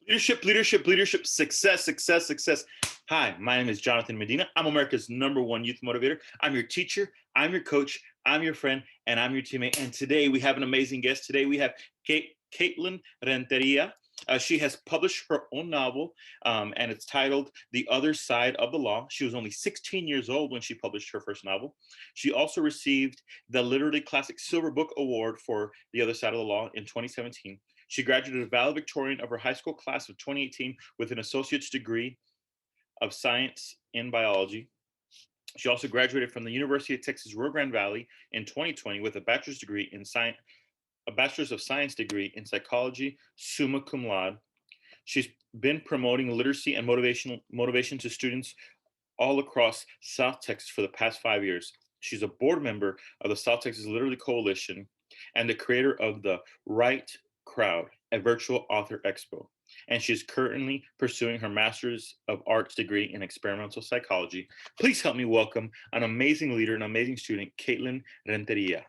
Leadership, leadership, leadership, success, success, success. Hi, my name is Jonathan Medina. I'm America's #1 youth motivator. I'm your teacher, I'm your coach, I'm your friend, and I'm your teammate. And today we have an amazing guest. Today we have Katelynn Renteria. She has published her own novel, and it's titled The Other Side of the Law. She was only 16 years old when she published her first novel. She also received the Literary Classic Silver Book Award for The Other Side of the Law in 2017. She graduated valedictorian of her high school class of 2018 with an associate's degree of science in biology. She also graduated from the University of Texas Rio Grande Valley in 2020 with a bachelor's degree in science, a bachelor's of science degree in psychology, summa cum laude. She's been promoting literacy and motivation to students all across South Texas for the past 5 years. She's a board member of the South Texas Literary Coalition and the creator of the Right Crowd, a virtual author expo. And she's currently pursuing her Master's of Arts degree in experimental psychology. Please help me welcome an amazing leader, an amazing student, Katelynn Renteria.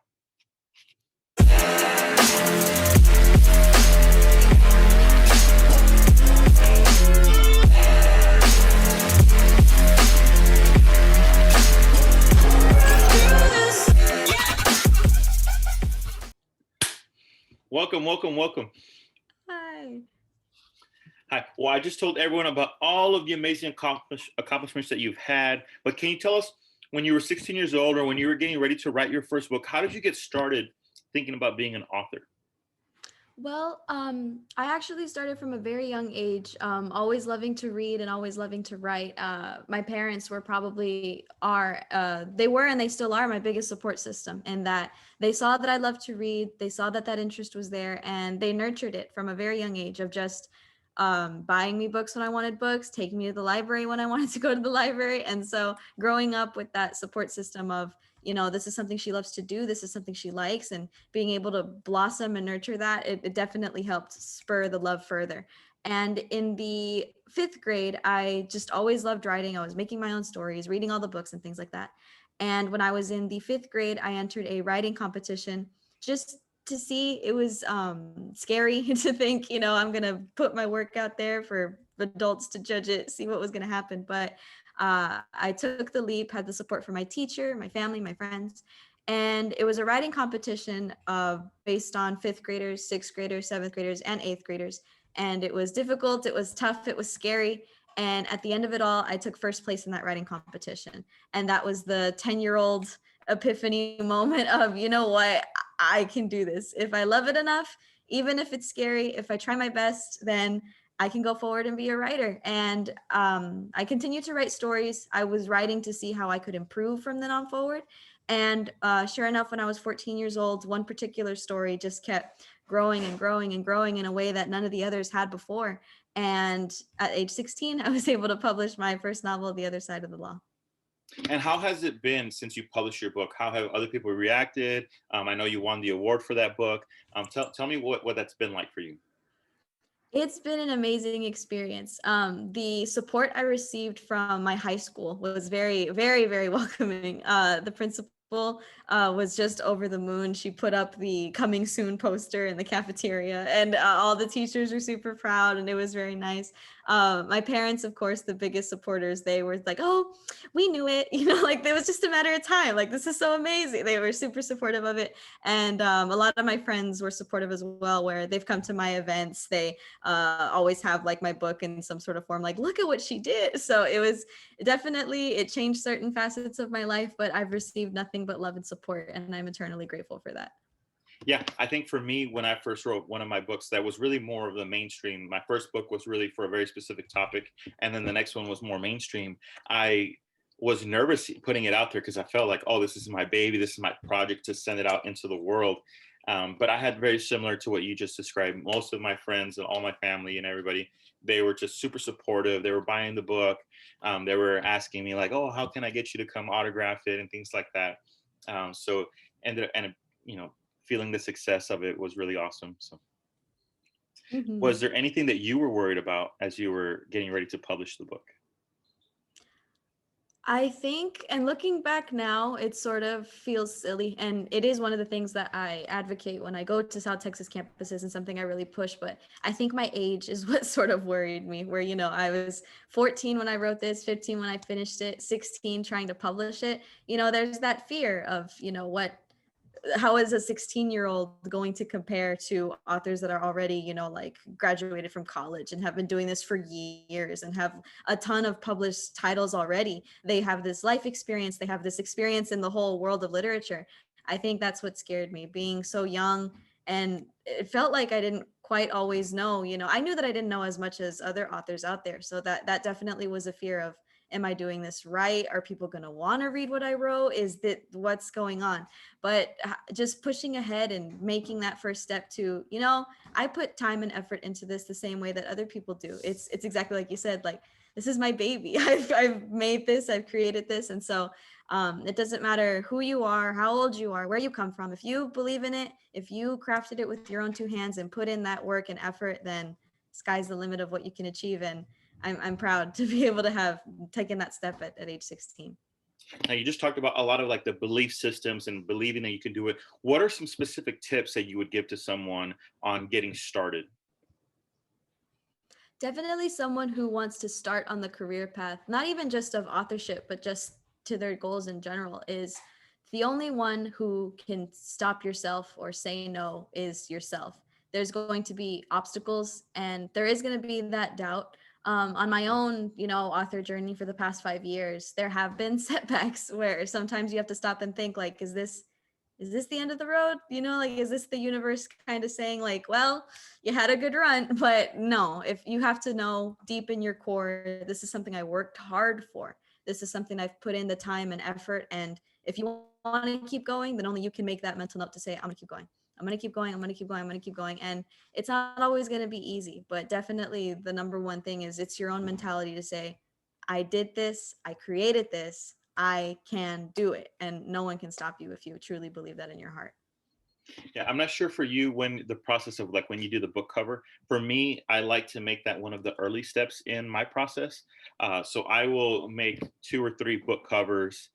Welcome, welcome, welcome. Hi. Hi. Well, I just told everyone about all of the amazing accomplishments that you've had, but can you tell us when you were 16 years old or when you were getting ready to write your first book, how did you get started thinking about being an author? Well, I actually started from a very young age, always loving to read and always loving to write. My parents were they were and they still are my biggest support system in that they saw that I loved to read. They saw that that interest was there and they nurtured it from a very young age of just buying me books when I wanted books, taking me to the library when I wanted to go to the library. And so growing up with that support system of, this is something she loves to do. This is something she likes. And being able to blossom and nurture that, it definitely helped spur the love further. And in the 5th grade, I just always loved writing. I was making my own stories, reading all the books and things like that. And when I was in the 5th grade, I entered a writing competition just to see. It was scary to think, I'm going to put my work out there for adults to judge it, see what was going to happen. But I took the leap, had the support from my teacher, my family, my friends. And it was a writing competition based on 5th graders, 6th graders, 7th graders, and 8th graders. And it was difficult, it was tough, it was scary. And at the end of it all, I took first place in that writing competition. And that was the 10-year-old epiphany moment of, you know what, I can do this. If I love it enough, even if it's scary, if I try my best, then I can go forward and be a writer. And I continue to write stories. I was writing to see how I could improve from then on forward. And sure enough, when I was 14 years old, one particular story just kept growing and growing and growing in a way that none of the others had before. And at age 16, I was able to publish my first novel, The Other Side of the Law. And how has it been since you published your book? How have other people reacted? I know you won the award for that book. Tell me what that's been like for you. It's been an amazing experience. The support I received from my high school was very, very, very welcoming. The principal was just over the moon. She put up the coming soon poster in the cafeteria, and all the teachers were super proud, and it was very nice. My parents, of course, the biggest supporters, they were like, oh, we knew it. Like it was just a matter of time. Like, this is so amazing. They were super supportive of it. And a lot of my friends were supportive as well, where they've come to my events. They always have like my book in some sort of form, like, look at what she did. So it was definitely, it changed certain facets of my life, but I've received nothing but love and support, and I'm eternally grateful for that. Yeah, I think for me, when I first wrote one of my books, that was really more of the mainstream. My first book was really for a very specific topic, and then the next one was more mainstream. I was nervous putting it out there because I felt like, oh, this is my baby, this is my project to send it out into the world. But I had very similar to what you just described. Most of my friends and all my family and everybody, they were just super supportive. They were buying the book. They were asking me like, oh, how can I get you to come autograph it and things like that. So and you know, feeling the success of it was really awesome. So was there anything that you were worried about as you were getting ready to publish the book? I think, and looking back now, it sort of feels silly. And it is one of the things that I advocate when I go to South Texas campuses and something I really push. But I think my age is what sort of worried me, where, I was 14 when I wrote this, 15 when I finished it, 16 trying to publish it. There's that fear of, how is a 16-year-old going to compare to authors that are already, like graduated from college and have been doing this for years and have a ton of published titles already. They have this life experience, they have this experience in the whole world of literature. I think that's what scared me, being so young. And it felt like I didn't quite always know, I knew that I didn't know as much as other authors out there. So that definitely was a fear of, am I doing this right? Are people going to want to read what I wrote? Is that what's going on? But just pushing ahead and making that first step to, I put time and effort into this the same way that other people do. It's exactly like you said, like, this is my baby. I've made this, I've created this. And so it doesn't matter who you are, how old you are, where you come from. If you believe in it, if you crafted it with your own two hands and put in that work and effort, then sky's the limit of what you can achieve. And I'm proud to be able to have taken that step at age 16. Now, you just talked about a lot of like the belief systems and believing that you can do it. What are some specific tips that you would give to someone on getting started? Definitely someone who wants to start on the career path, not even just of authorship, but just to their goals in general, is the only one who can stop yourself or say no is yourself. There's going to be obstacles and there is going to be that doubt. On my own, author journey for the past 5 years, there have been setbacks where sometimes you have to stop and think, like, is this the end of the road? Like, is this the universe kind of saying, like, well, you had a good run? But no, if you have to know deep in your core, this is something I worked hard for. This is something I've put in the time and effort. And if you want to keep going, then only you can make that mental note to say, I'm going to keep going. I'm going to keep going. I'm going to keep going. I'm going to keep going. And it's not always going to be easy, but definitely the number one thing is it's your own mentality to say, I did this. I created this. I can do it. And no one can stop you if you truly believe that in your heart. Yeah, I'm not sure for you when the process of like when you do the book cover. For me, I like to make that one of the early steps in my process. So I will make 2 or 3 book covers,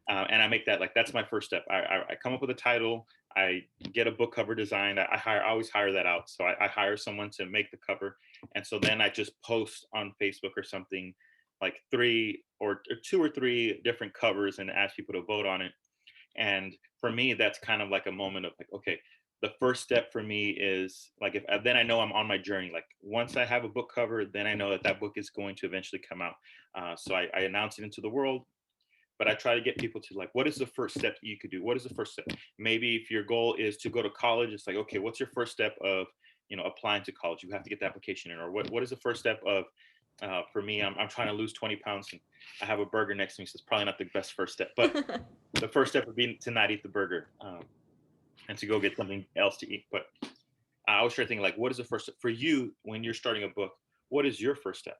and I make that like that's my first step. I come up with a title. I get a book cover designed. I always hire that out. So I hire someone to make the cover, and so then I just post on Facebook or something like 2 or 3 different covers and ask people to vote on it. And for me, that's kind of like a moment of like, okay, the first step for me is like, if then I know I'm on my journey. Like once I have a book cover, then I know that that book is going to eventually come out. So I announce it into the world, but I try to get people to like, what is the first step you could do? What is the first step? Maybe if your goal is to go to college, it's like, okay, what's your first step of, applying to college? You have to get the application in, or what is the first step of, for me, I'm trying to lose 20 pounds and I have a burger next to me. So it's probably not the best first step, but the first step would be to not eat the burger, and to go get something else to eat. But I was trying to think like, what is the first step for you when you're starting a book? What is your first step?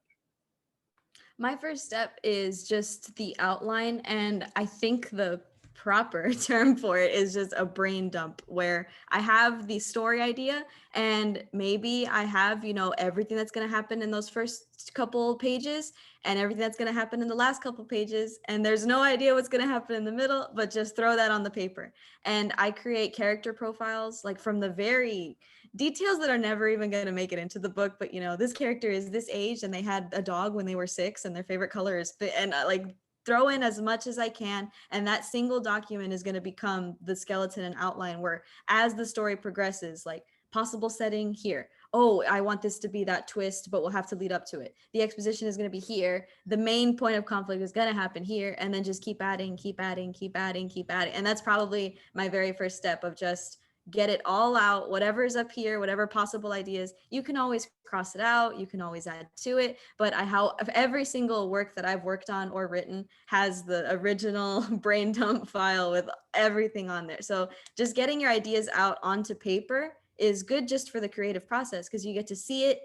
My first step is just the outline. And I think the proper term for it is just a brain dump, where I have the story idea and maybe I have, everything that's going to happen in those first couple pages and everything that's going to happen in the last couple pages. And there's no idea what's going to happen in the middle, but just throw that on the paper. And I create character profiles like from the very details that are never even going to make it into the book. But this character is this age and they had a dog when they were 6 and their favorite color is and like throw in as much as I can. And that single document is going to become the skeleton and outline, where as the story progresses, like possible setting here. Oh, I want this to be that twist, but we'll have to lead up to it. The exposition is going to be here. The main point of conflict is going to happen here. And then just keep adding, keep adding, keep adding, keep adding. And that's probably my very first step of just get it all out. Whatever's up here, whatever possible ideas, you can always cross it out, you can always add to it. But how every single work that I've worked on or written has the original brain dump file with everything on there. So just getting your ideas out onto paper is good just for the creative process, because you get to see it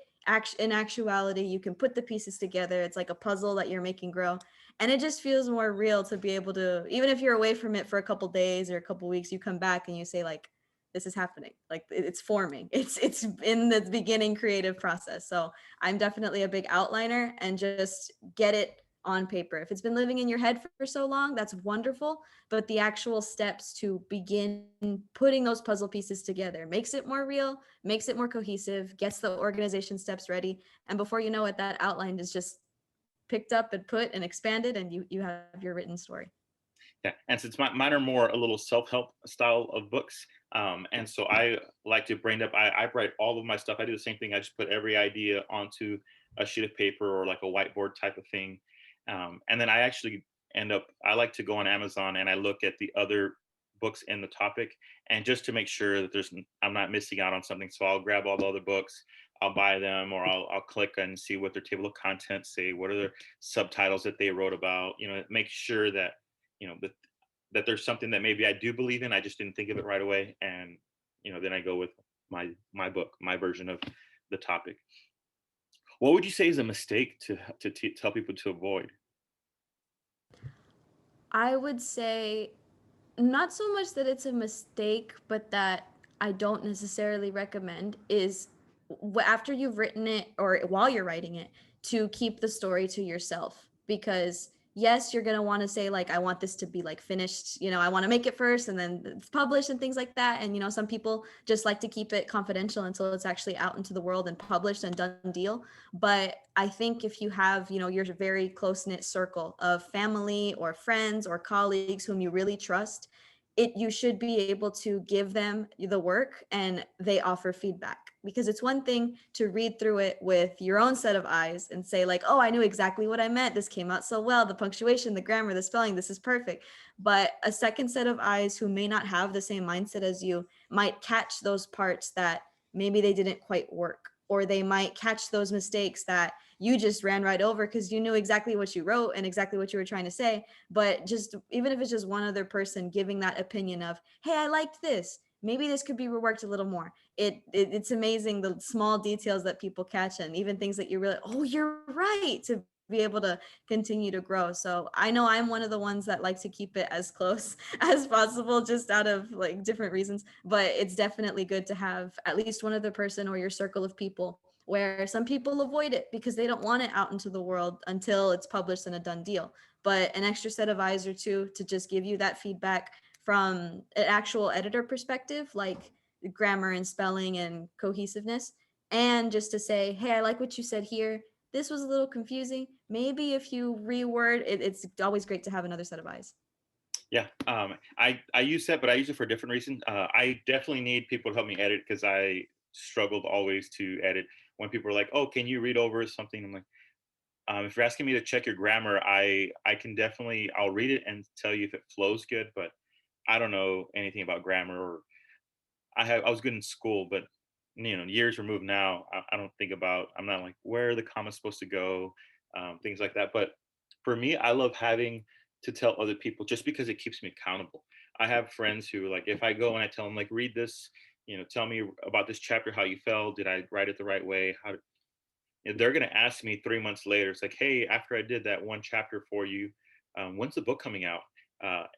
in actuality. You can put the pieces together. It's like a puzzle that you're making grow. And it just feels more real to be able to, even if you're away from it for a couple days or a couple weeks, you come back and you say, like, this is happening. Like, it's forming. It's in the beginning creative process. So I'm definitely a big outliner, and just get it on paper. If it's been living in your head for so long, that's wonderful. But the actual steps to begin putting those puzzle pieces together makes it more real, makes it more cohesive, gets the organization steps ready. And before you know it, that outline is just picked up and put and expanded, and you have your written story. Yeah, and since mine are more a little self-help style of books, and so I like to brain up. I write all of my stuff. I do the same thing. I just put every idea onto a sheet of paper or like a whiteboard type of thing, and then I actually end up. I like to go on Amazon and I look at the other books in the topic, and just to make sure that I'm not missing out on something. So I'll grab all the other books. I'll buy them, or I'll click and see what their table of contents say. What are the subtitles that they wrote about? Make sure that that there's something that maybe I do believe in. I just didn't think of it right away, and then I go with my book, my version of the topic. What would you say is a mistake to tell people to avoid? I would say not so much that it's a mistake, but that I don't necessarily recommend is after you've written it or while you're writing it, to keep the story to yourself. Because yes, you're going to want to say, like, I want this to be like finished, I want to make it first and then it's published and things like that. And some people just like to keep it confidential until it's actually out into the world and published and done deal. But I think if you have, your very close knit circle of family or friends or colleagues whom you really trust, you should be able to give them the work and they offer feedback. Because it's one thing to read through it with your own set of eyes and say, like, oh, I knew exactly what I meant, this came out so well, the punctuation, the grammar, the spelling, this is perfect. But a second set of eyes who may not have the same mindset as you might catch those parts that maybe they didn't quite work, or they might catch those mistakes that you just ran right over because you knew exactly what you wrote and exactly what you were trying to say. But just even if it's just one other person giving that opinion of, hey, I liked this, maybe this could be reworked a little more. It's amazing the small details that people catch, and even things that you really, oh, you're right, to be able to continue to grow. So I know I'm one of the ones that like to keep it as close as possible, just out of like different reasons. But it's definitely good to have at least one other person or your circle of people, where some people avoid it because they don't want it out into the world until it's published and a done deal. But an extra set of eyes or two to just give you that feedback from an actual editor perspective, like grammar and spelling and cohesiveness, and just to say, hey, I like what you said here. This was a little confusing. Maybe if you reword it, it's always great to have another set of eyes. Yeah, I use that, but I use it for a different reason. I definitely need people to help me edit because I struggled always to edit. When people are like, "Oh, can you read over something?" I'm like, if you're asking me to check your grammar, I can definitely I'll read it and tell you if it flows good, but I don't know anything about grammar. Or I was good in school, but years removed now, I don't think about. I'm not like where are the commas supposed to go, things like that. But for me, I love having to tell other people just because it keeps me accountable. I have friends who like if I go and I tell them like read this, tell me about this chapter, how you felt, did I write it the right way, they're going to ask me 3 months later. It's like, hey, after I did that one chapter for you, when's the book coming out?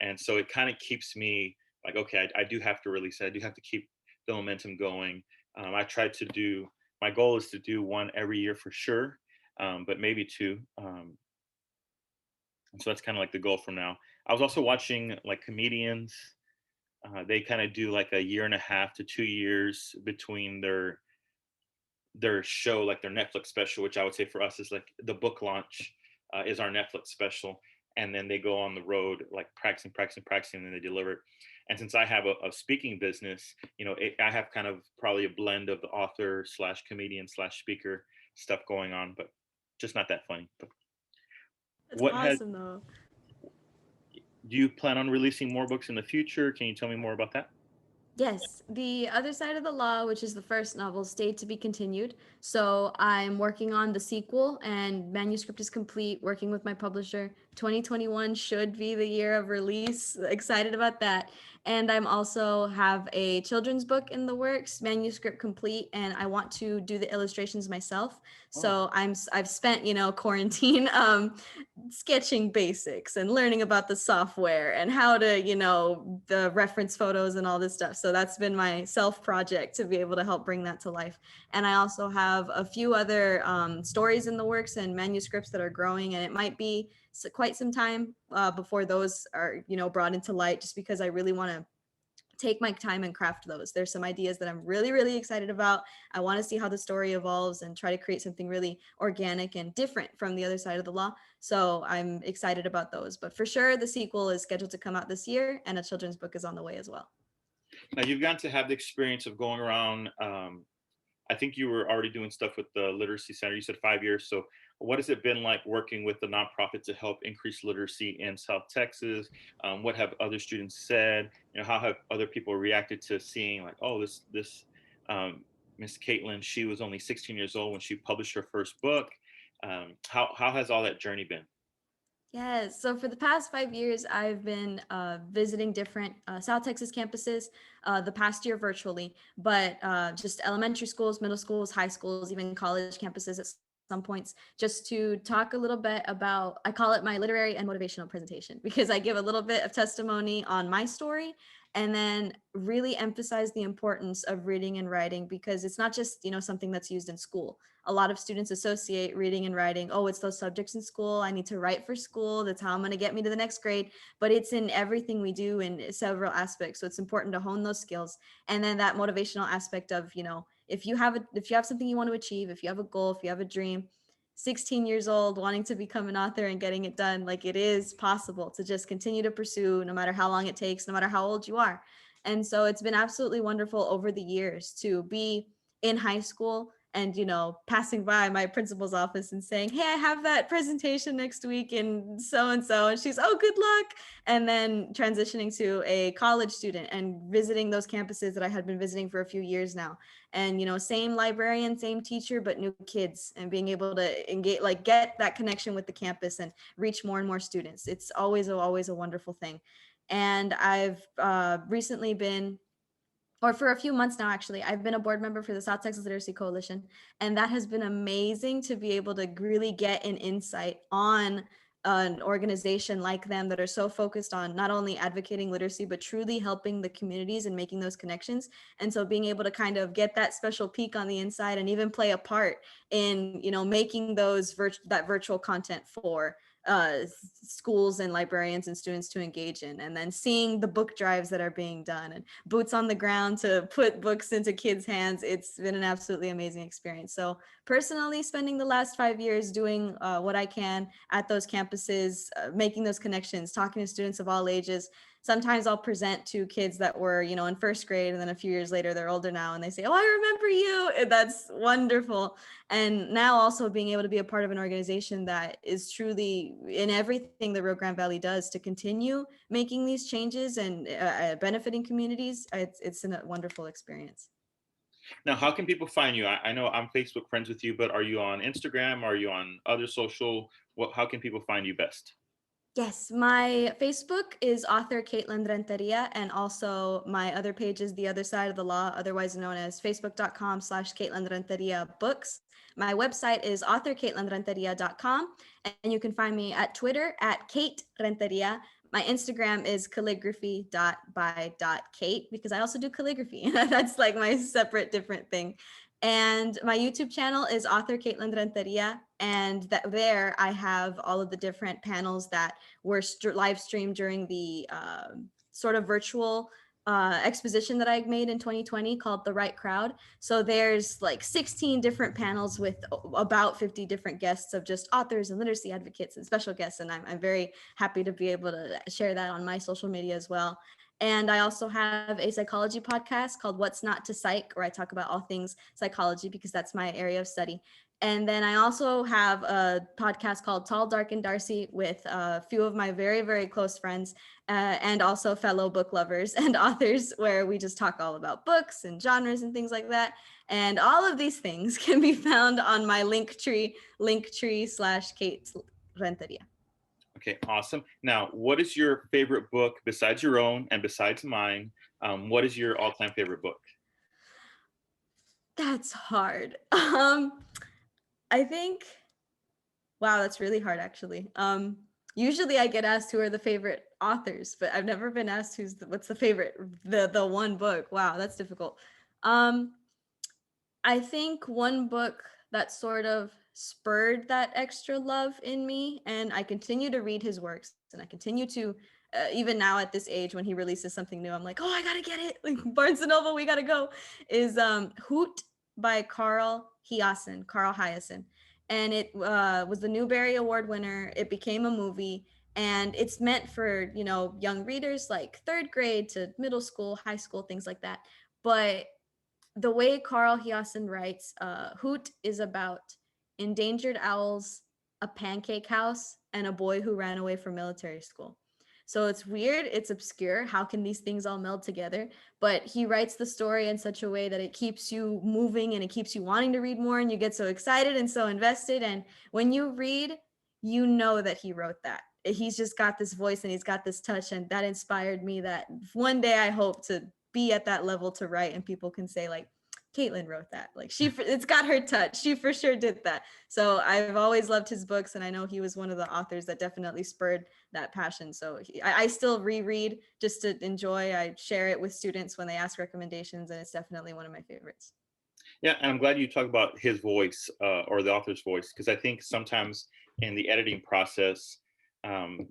And so it kind of keeps me like, okay, I do have to release it. I do have to keep the momentum going. I try to do, my goal is to do one every year for sure, but maybe two. And so that's kind of like the goal from now. I was also watching like comedians. They kind of do like a year and a half to 2 years between their show, like their Netflix special, which I would say for us is like the book launch is our Netflix special. And then they go on the road, like practicing, practicing, practicing, and then they deliver it. And since I have a speaking business, I have kind of probably a blend of the author slash comedian slash speaker stuff going on, but just not that funny. But That's what has, awesome, though. do you plan on releasing more books in the future? Can you tell me more about that? Yes, The Other Side of the Law, which is the first novel, stayed to be continued. So I'm working on the sequel, and manuscript is complete, working with my publisher 2021 should be the year of release. Excited about that. And I'm also have a children's book in the works, manuscript complete, and I want to do the illustrations myself. Oh, So I've spent, quarantine sketching basics and learning about the software and how to, the reference photos and all this stuff. So that's been my self project to be able to help bring that to life. And I also have a few other stories in the works and manuscripts that are growing, and it might be quite some time before those are, brought into light, just because I really want to take my time and craft those. There's some ideas that I'm really, really excited about. I want to see how the story evolves and try to create something really organic and different from the other side of the law. So I'm excited about those. But for sure, the sequel is scheduled to come out this year, and a children's book is on the way as well. now you've gotten to have the experience of going around. I think you were already doing stuff with the Literacy Center. You said 5 years. So, what has it been like working with the nonprofit to help increase literacy in South Texas? What have other students said? How have other people reacted to seeing like, oh, this Miss Katelynn, she was only 16 years old when she published her first book. How has all that journey been? Yes. So for the past 5 years, I've been visiting different South Texas campuses, the past year virtually, but just elementary schools, middle schools, high schools, even college campuses at some points, just to talk a little bit about, I call it my literary and motivational presentation, because I give a little bit of testimony on my story and then really emphasize the importance of reading and writing, because it's not just, something that's used in school. A lot of students associate reading and writing, oh, it's those subjects in school, I need to write for school, that's how I'm going to get me to the next grade. But it's in everything we do in several aspects, so it's important to hone those skills. And then that motivational aspect of, if you have something you want to achieve, if you have a goal, if you have a dream, 16 years old wanting to become an author and getting it done, like, it is possible to just continue to pursue, no matter how long it takes, no matter how old you are. And so it's been absolutely wonderful over the years to be in high school and, passing by my principal's office and saying, hey, I have that presentation next week and so, and she's, oh, good luck. And then transitioning to a college student and visiting those campuses that I had been visiting for a few years now. And, same librarian, same teacher, but new kids, and being able to engage, like, get that connection with the campus and reach more and more students. It's always a wonderful thing. And I've recently been, or for a few months now, actually, I've been a board member for the South Texas Literacy Coalition. And that has been amazing to be able to really get an insight on an organization like them that are so focused on not only advocating literacy, but truly helping the communities and making those connections. And so being able to kind of get that special peek on the inside and even play a part in, making those that virtual content for uh, schools and librarians and students to engage in, and then seeing the book drives that are being done and boots on the ground to put books into kids' hands. It's been an absolutely amazing experience. So personally, spending the last 5 years doing what I can at those campuses, making those connections, talking to students of all ages. Sometimes I'll present to kids that were, in first grade, and then a few years later, they're older now, and they say, oh, I remember you. And that's wonderful. And now also being able to be a part of an organization that is truly in everything the Rio Grande Valley does to continue making these changes and benefiting communities, it's a wonderful experience. Now, how can people find you? I know I'm Facebook friends with you, but are you on Instagram? Are you on other social? How can people find you best? Yes, my Facebook is author Katelynn Renteria, and also my other page is The Other Side of the Law, otherwise known as facebook.com/Katelynn Renteria books. My website is authorkatelynnrenteria.com, and you can find me at Twitter at Kate Renteria. My Instagram is calligraphy.by.kate, because I also do calligraphy. That's like my separate different thing. And my YouTube channel is author Katelynn Renteria, and there I have all of the different panels that were live streamed during the sort of virtual exposition that I made in 2020 called The Right Crowd. So there's like 16 different panels with about 50 different guests of just authors and literacy advocates and special guests. And I'm very happy to be able to share that on my social media as well. And I also have a psychology podcast called What's Not to Psych, where I talk about all things psychology, because that's my area of study. And then I also have a podcast called Tall, Dark, and Darcy with a few of my very, very close friends and also fellow book lovers and authors, where we just talk all about books and genres and things like that. And all of these things can be found on my Linktree /Kate Renteria. Okay, awesome. Now, what is your favorite book besides your own and besides mine? What is your all-time favorite book? That's hard. I think, wow, that's really hard actually. Usually I get asked who are the favorite authors, but I've never been asked what's the favorite, the one book. Wow, that's difficult. Um, I think one book that sort of spurred that extra love in me, and I continue to read his works, and I continue to, even now at this age, when he releases something new, I'm like, oh, I gotta get it. Like Barnes and Noble, we gotta go. Is Hoot by Carl Hyacin, and it was the Newbery Award winner. It became a movie, and it's meant for young readers like third grade to middle school, high school, things like that. But the way Carl Hiaasen writes, Hoot is about endangered owls, a pancake house, and a boy who ran away from military school. So it's weird, it's obscure. How can these things all meld together? But he writes the story in such a way that it keeps you moving and it keeps you wanting to read more, and you get so excited and so invested. And when you read, you know that he wrote that. He's just got this voice and he's got this touch, and that inspired me that one day I hope to be at that level to write and people can say like Katelynn wrote that. Like it's got her touch. She for sure did that. So I've always loved his books, and I know he was one of the authors that definitely spurred that passion. So I still reread just to enjoy. I share it with students when they ask recommendations, and it's definitely one of my favorites. Yeah, and I'm glad you talk about his voice or the author's voice, because I think sometimes in the editing process,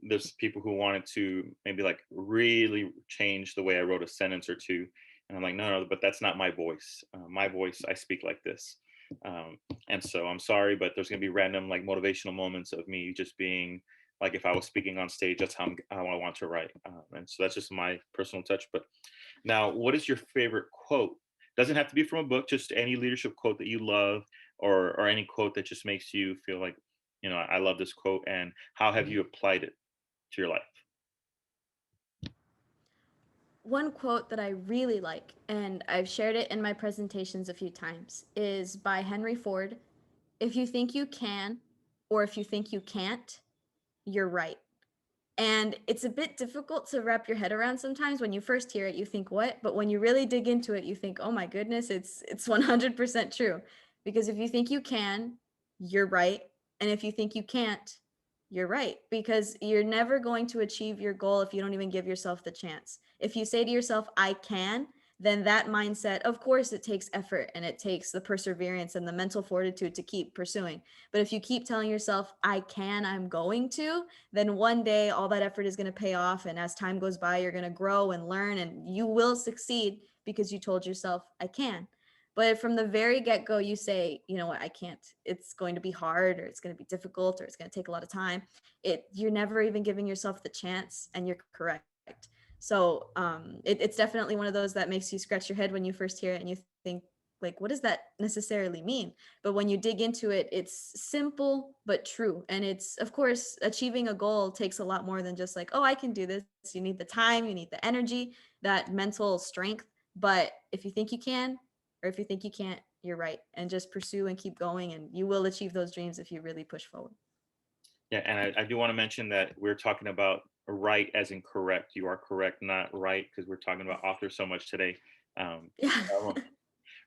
there's people who wanted to maybe like really change the way I wrote a sentence or two, and I'm like, no, no, but that's not my voice. My voice, I speak like this, um, and so I'm sorry, but there's gonna be random like motivational moments of me just being like if I was speaking on stage, that's how I want to write, and so that's just my personal touch. But now, what is your favorite quote? Doesn't have to be from a book, just any leadership quote that you love, or any quote that just makes you feel like, I love this quote, and how have you applied it to your life? One quote that I really like, and I've shared it in my presentations a few times, is by Henry Ford. If you think you can, or if you think you can't, you're right. And it's a bit difficult to wrap your head around sometimes. When you first hear it, you think, what? But when you really dig into it, you think, oh my goodness, it's 100% true. Because if you think you can, you're right. And if you think you can't, you're right. Because you're never going to achieve your goal if you don't even give yourself the chance. If you say to yourself, I can, then that mindset, of course, it takes effort and it takes the perseverance and the mental fortitude to keep pursuing. But if you keep telling yourself, I can, I'm going to, then one day all that effort is going to pay off. And as time goes by, you're going to grow and learn, and you will succeed because you told yourself, I can. But from the very get go, you say, you know what, I can't. It's going to be hard, or it's going to be difficult, or it's going to take a lot of time. You're never even giving yourself the chance, and you're correct. So it's definitely one of those that makes you scratch your head when you first hear it, and you think, like, what does that necessarily mean? But when you dig into it, it's simple but true. And it's, of course, achieving a goal takes a lot more than just like, oh, I can do this. You need the time, you need the energy, that mental strength. But if you think you can, or if you think you can't, you're right. And just pursue and keep going, and you will achieve those dreams if you really push forward. Yeah, and I do want to mention that we're talking about right as in correct. You are correct, not right, because we're talking about authors so much today. Um, Yeah.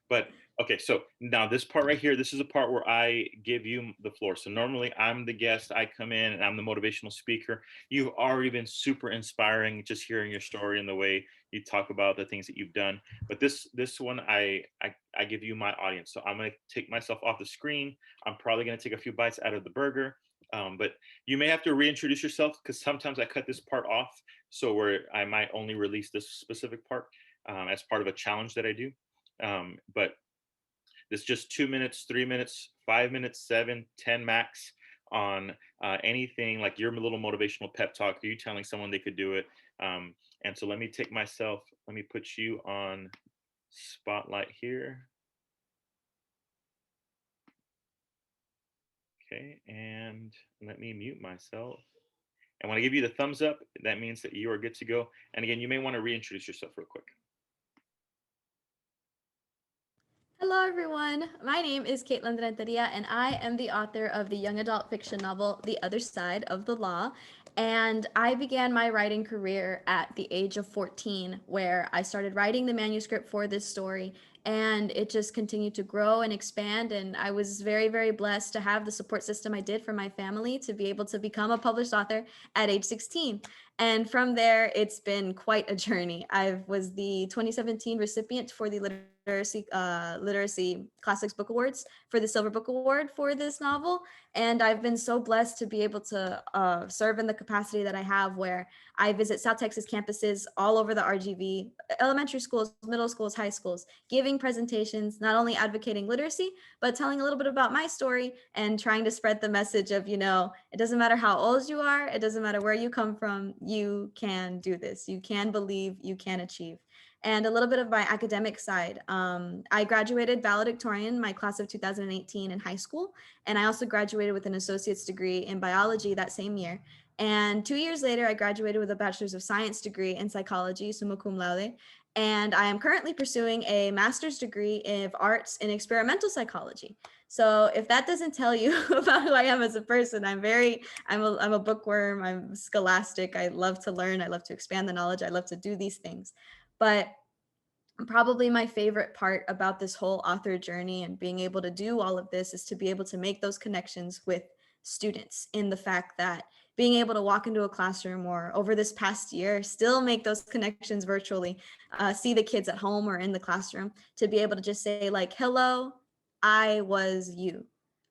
But okay, so now this part right here, this is a part where I give you the floor. So normally I'm the guest, I come in and I'm the motivational speaker. You've already been super inspiring just hearing your story and the way you talk about the things that you've done. But this one I give you my audience. So I'm gonna take myself off the screen. I'm probably gonna take a few bites out of the burger. But you may have to reintroduce yourself because sometimes I cut this part off. So where I might only release this specific part as part of a challenge that I do. But it's just 2 minutes, 3 minutes, 5 minutes, 7, 10 max on anything like your little motivational pep talk. Are you telling someone they could do it? And so let me put you on spotlight here. Okay, and let me mute myself. And when I give you the thumbs up, that means that you are good to go. And again, you may want to reintroduce yourself real quick. Hello, everyone. My name is Katelynn Renteria, and I am the author of the young adult fiction novel, The Other Side of the Law. And I began my writing career at the age of 14, where I started writing the manuscript for this story. And it just continued to grow and expand. And I was very, very blessed to have the support system I did from my family to be able to become a published author at age 16. And from there, it's been quite a journey. I was the 2017 recipient for the Literacy Classics Book Awards for the Silver Book Award for this novel. And I've been so blessed to be able to serve in the capacity that I have, where I visit South Texas campuses all over the RGV, elementary schools, middle schools, high schools, giving presentations, not only advocating literacy, but telling a little bit about my story and trying to spread the message of, it doesn't matter how old you are, it doesn't matter where you come from, you can do this, you can believe, you can achieve. And a little bit of my academic side. I graduated valedictorian my class of 2018 in high school, and I also graduated with an associate's degree in biology that same year. And 2 years later, I graduated with a bachelor's of science degree in psychology, summa cum laude. And I am currently pursuing a master's degree of arts in experimental psychology. So if that doesn't tell you about who I am as a person, I'm a bookworm, I'm scholastic, I love to learn, I love to expand the knowledge, I love to do these things. But probably my favorite part about this whole author journey and being able to do all of this is to be able to make those connections with students, in the fact that being able to walk into a classroom, or over this past year still make those connections virtually, see the kids at home or in the classroom, to be able to just say like, hello, I was you.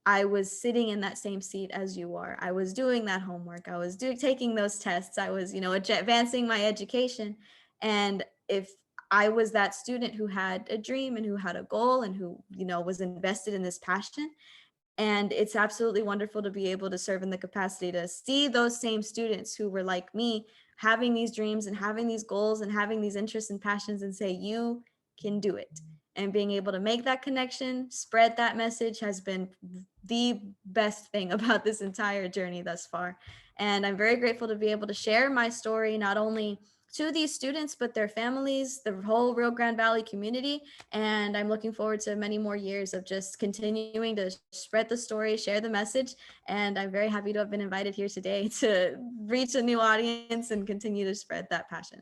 I was sitting in that same seat as you are. I was doing that homework. I was taking those tests. I was, advancing my education. And if I was that student who had a dream and who had a goal and who, was invested in this passion. And it's absolutely wonderful to be able to serve in the capacity to see those same students who were like me, having these dreams and having these goals and having these interests and passions, and say, you can do it. And being able to make that connection, spread that message, has been the best thing about this entire journey thus far. And I'm very grateful to be able to share my story, not only to these students, but their families, the whole Rio Grande Valley community. And I'm looking forward to many more years of just continuing to spread the story, share the message. And I'm very happy to have been invited here today to reach a new audience and continue to spread that passion.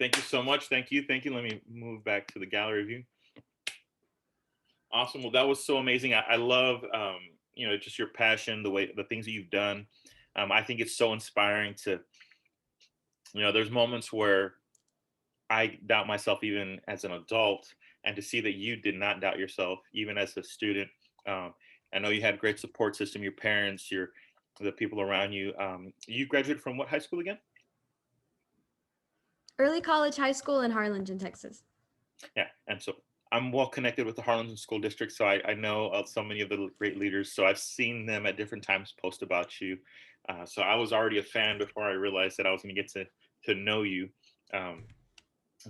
Thank you so much. Thank you. Thank you. Let me move back to the gallery view. Awesome. Well, that was so amazing. I love, just your passion, the things that you've done. I think it's so inspiring to, there's moments where I doubt myself even as an adult, and to see that you did not doubt yourself even as a student. I know you had a great support system, your parents, the people around you. You graduated from what high school again? Early College High School in Harlingen, Texas. Yeah, and so I'm well connected with the Harlingen School District, so I know so many of the great leaders. So I've seen them at different times post about you. So I was already a fan before I realized that I was going to get to know you. And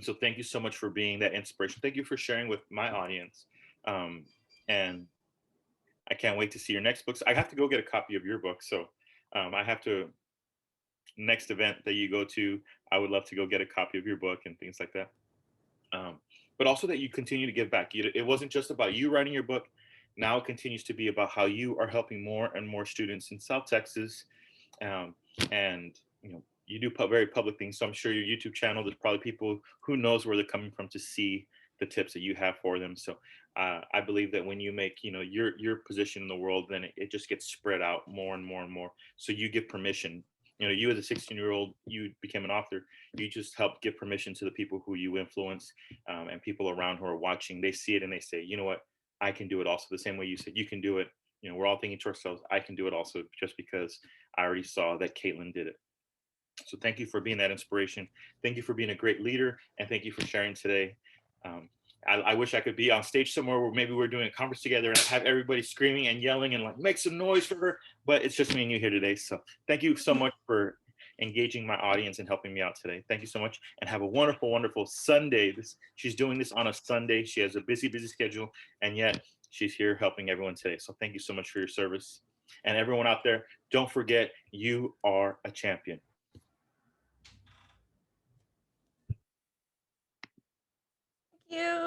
so thank you so much for being that inspiration. Thank you for sharing with my audience. And I can't wait to see your next books. I have to go get a copy of your book. So I have to, next event that you go to, I would love to go get a copy of your book and things like that. But also that you continue to give back. It wasn't just about you writing your book. Now it continues to be about how you are helping more and more students in South Texas. And, you do very public things. So I'm sure your YouTube channel, there's probably people who knows where they're coming from to see the tips that you have for them. So I believe that when you make, your position in the world, then it just gets spread out more and more and more. So you give permission. You as a 16-year-old, you became an author. You just help give permission to the people who you influence, and people around who are watching. They see it and they say, you know what, I can do it also. The same way you said you can do it. We're all thinking to ourselves, I can do it also, just because I already saw that Katelynn did it. So thank you for being that inspiration. Thank you for being a great leader. And thank you for sharing today. I wish I could be on stage somewhere where maybe we're doing a conference together and have everybody screaming and yelling and like, make some noise for her. But it's just me and you here today. So thank you so much for engaging my audience and helping me out today. Thank you so much, and have a wonderful, wonderful Sunday. She's doing this on a Sunday. She has a busy, busy schedule, and yet she's here helping everyone today. So thank you so much for your service. And everyone out there, don't forget, you are a champion. Thank you.